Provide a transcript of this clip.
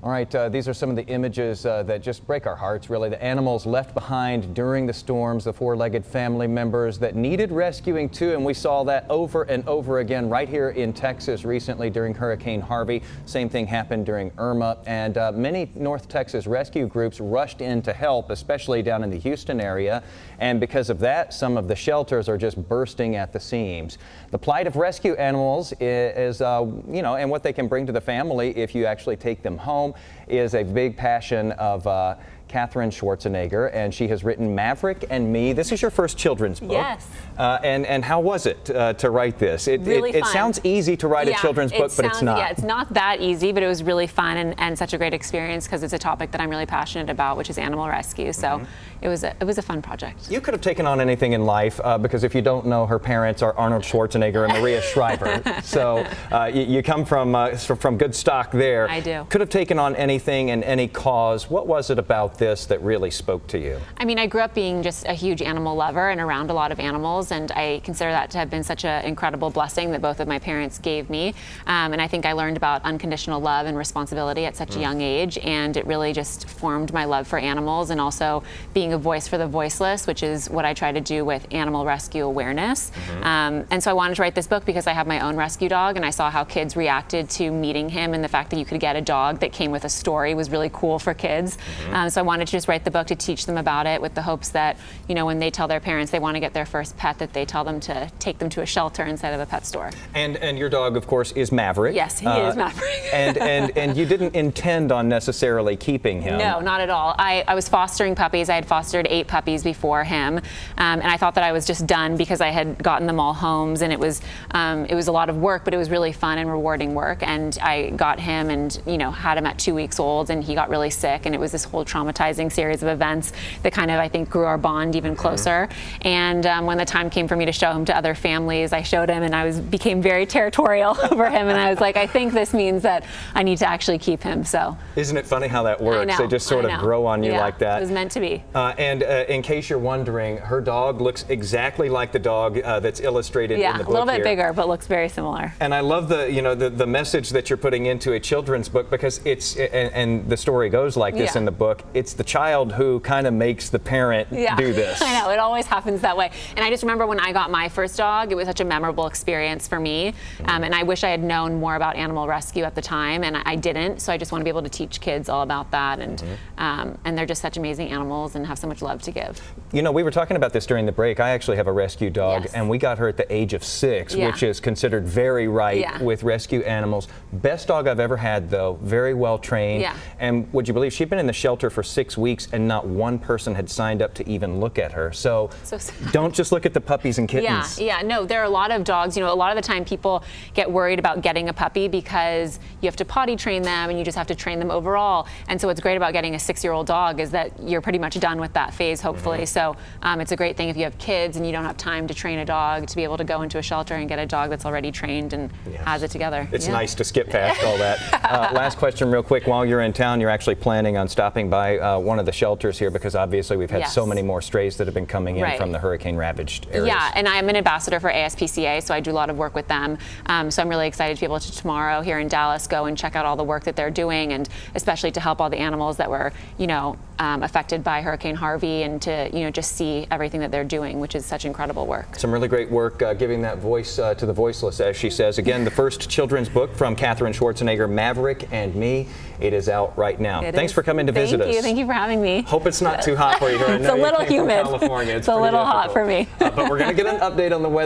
All right, these are some of the images that just break our hearts, really. The animals left behind during the storms, the four-legged family members that needed rescuing too, and we saw that over and over again right here in Texas recently during Hurricane Harvey. Same thing happened during Irma, and many North Texas rescue groups rushed in to help, especially down in the Houston area, and because of that, some of the shelters are just bursting at the seams. The plight of rescue animals is, you know, and what they can bring to the family if you actually take them home is a big passion of Katherine Schwarzenegger, and she has written Maverick and Me. This is your first children's book. Yes. And how was it to write this? Really fun. It sounds easy to write a children's book, but it's not. Yeah, it's not that easy, but it was really fun and such a great experience because it's a topic that I'm really passionate about, which is animal rescue. So it was a fun project. You could have taken on anything in life because if you don't know, her parents are Arnold Schwarzenegger and Maria Shriver. So you come from good stock there. I do. Could have taken on anything and any cause. What was it about this that really spoke to you? I mean, I grew up being just a huge animal lover and around a lot of animals, and I consider that to have been such an incredible blessing that both of my parents gave me. And I think I learned about unconditional love and responsibility at such a young age, and it really just formed my love for animals and also being a voice for the voiceless, which is what I try to do with animal rescue awareness. And so I wanted to write this book because I have my own rescue dog, and I saw how kids reacted to meeting him, and the fact that you could get a dog that came with a story was really cool for kids. So I wanted to just write the book to teach them about it with the hopes that, you know, when they tell their parents they want to get their first pet, that they tell them to take them to a shelter instead of a pet store. And your dog, of course, is Maverick. Yes, he is Maverick. and you didn't intend on necessarily keeping him. No, not at all. I was fostering puppies. I had fostered 8 puppies before him, and I thought that I was just done because I had gotten them all homes, and it was a lot of work, but it was really fun and rewarding work. And I got him, and you know, had him at 2 weeks old, and he got really sick, and it was this whole traumatizing series of events that kind of, I think, grew our bond even closer. And when the time came for me to show him to other families, I showed him, and I became very territorial over him, and I was like, I think this means that I need to actually keep him. So isn't it funny how that works? They just sort of grow on you like that. It was meant to be. And in case you're wondering, her dog looks exactly like the dog that's illustrated in the book. A little bit bigger, but looks very similar. And I love the message that you're putting into a children's book, because it's, and the story goes like this in the book, it's the child who kind of makes the parent do this. I know, it always happens that way. And I just remember when I got my first dog, it was such a memorable experience for me. And I wish I had known more about animal rescue at the time, and I didn't. So I just want to be able to teach kids all about that. And they're just such amazing animals and have so much love to give. You know, we were talking about this during the break. I actually have a rescue dog, and we got her at the age of 6, which is considered very right with rescue animals. Best dog I've ever had, though. Very well trained. And would you believe she'd been in the shelter for 6 weeks and not one person had signed up to even look at her. So don't just look at the puppies and kittens. No, there are a lot of dogs. You know, a lot of the time people get worried about getting a puppy because you have to potty train them and you just have to train them overall. And so what's great about getting a 6-year-old dog is that you're pretty much done with that phase, hopefully. So it's a great thing if you have kids and you don't have time to train a dog, to be able to go into a shelter and get a dog that's already trained and has it together. It's nice to skip past all that. Last question real quick. While you're in town, you're actually planning on stopping by one of the shelters here, because obviously we've had so many more strays that have been coming in from the hurricane-ravaged areas. Yeah, and I'm an ambassador for ASPCA, so I do a lot of work with them. So I'm really excited to be able to tomorrow here in Dallas go and check out all the work that they're doing, and especially to help all the animals that were, you know, affected by Hurricane Harvey, and to, you know, just see everything that they're doing, which is such incredible work. Some really great work giving that voice to the voiceless, as she says. Again, the first children's book from Katherine Schwarzenegger, Maverick and Me. It is out right now. Thanks for coming to visit us. Thank you for having me. Hope it's not too hot for you here. It's a little humid. California. It's a little hot for me. But we're going to get an update on the weather.